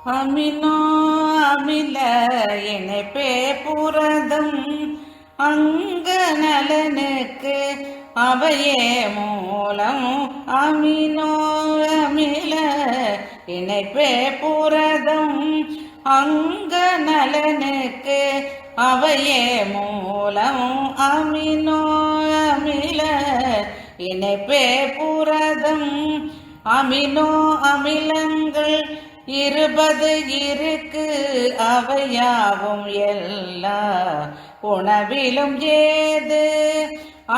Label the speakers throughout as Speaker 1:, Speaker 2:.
Speaker 1: Amino அமில இணைப்பே புரதம் அங்க நலனுக்கு அவையே மூலம். அமினோ அமில இணைப்பே புரதம் அங்க நலனுக்கு அவையே மூலம். அமினோ அமில இணைப்பே புரதம் அமினோ அமிலங்கள் 20 இருக்கு அவையாவும் எல்லா உணவிலும் ஏது.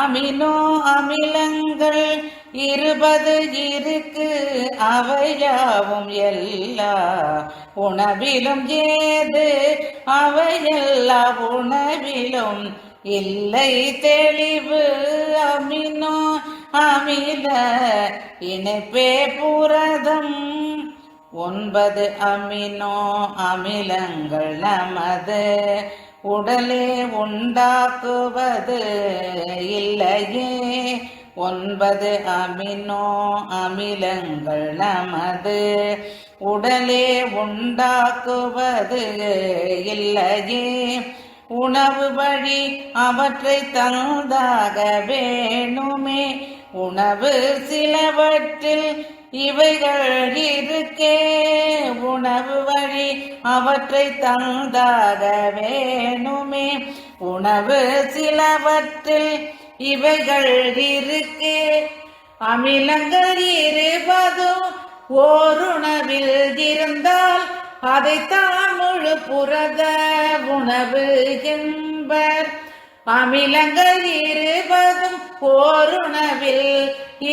Speaker 1: அமினோ அமிலங்கள் 20 இருக்கு அவையாவும் எல்லா உணவிலும் ஏது. அவையெல்லா உணவிலும் இல்லை தெளிவு. அமினோ அமில இணைப்பே புரதம் 9 அமினோ அமிலங்கள் நமது உடலே உண்டாக்குவது இல்லையே. 9 அமினோ அமிலங்கள் நமது உடலே உண்டாக்குவது இல்லையே. உணவு வழி அவற்றை தந்தாக வேணுமே. உணவு சிலவற்றில் இவைகள் இருக்கே. உணவு வழி அவற்றை தந்தாக வேணுமே. உணவு சிலவற்றில் இவைகள் இருக்கே. அமிலங்கள் 20 ஓருணவில் இருந்தால் அதைத்தான் முழு புரத உணவு என்பர். அமிலங்கள் 20 ஓருணவில்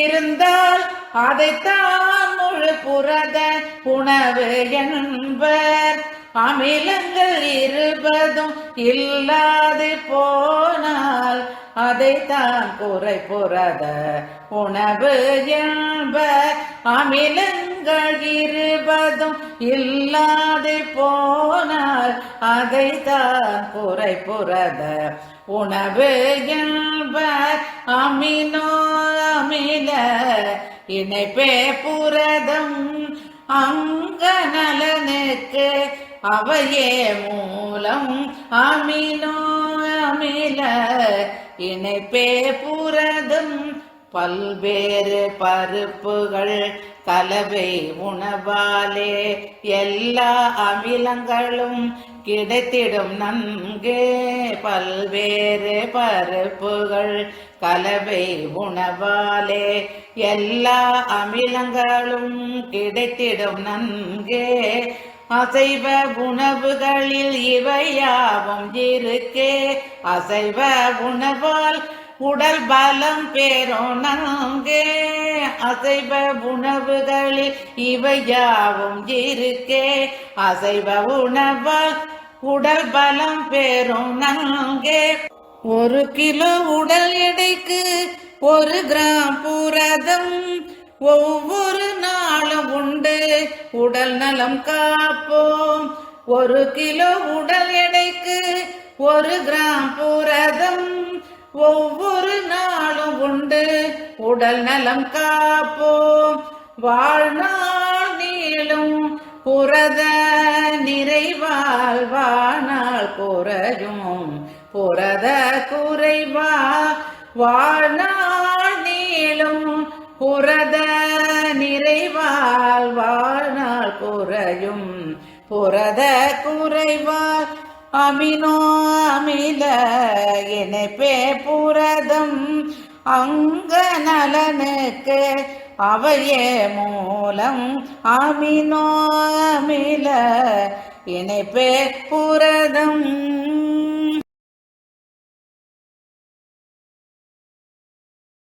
Speaker 1: இருந்தால் அதைத்தான் முழு புரத உணவு என்பர். அமிலங்கள் 20 இல்லாது போனால் அதைத்தான் குறை புரத உணவு என்பர். அமிலங்கள் 20 இல்லாது போனால் அதைத்தான் குறை புரத உணவு என்பர். அமினோ அமில இணைப்பே புரதம் அங்க நலனுக்கு அவையே மூலம். அமினோ அமில இணைப்பே புரதம் பல்வேறு பருப்புகள் கலவை உணவாலே எல்லா அமிலங்களும் கிடைத்திடும் நன்கே. பல்வேறு பருப்புகள் கலவை உணவாலே எல்லா அமிலங்களும் கிடைத்திடும் நன்கே. அசைவ உணவுகளில் இவையாவும் இருக்கே. அசைவ உணவால் உடல் பலம் பெறும் நன்கே. அசைவ உணவுகளில் இவையாவும் இருக்கே. அசைவ உணவால் உடல் பலம் பெறும் நன்கே. 1 கிலோ உடல் எடைக்கு 1 கிராம் புரதம் ஒவ்வொரு நாளும் உண்டு உடல் நலம் காப்போம். 1 கிலோ உடல் எடைக்கு 1 கிராம் புரதம் ஒவ்வொரு நாளும் உண்டு உடல் நலம் காப்போம். வாழ்நாள் நீளும் புரத நிறைவால் வாழ்நாள் குறையும் புரத குறைவா. வாழ்நாள் நீளும் புரத நிறைவால் வாழ்நாள் குறையும் புரத குறைவால். அமினோ அமில இணைப்பே புரதம் அங்க நலனுக்கு அவையே மூலம். அமினோ அமில இணைப்பே புரதம்.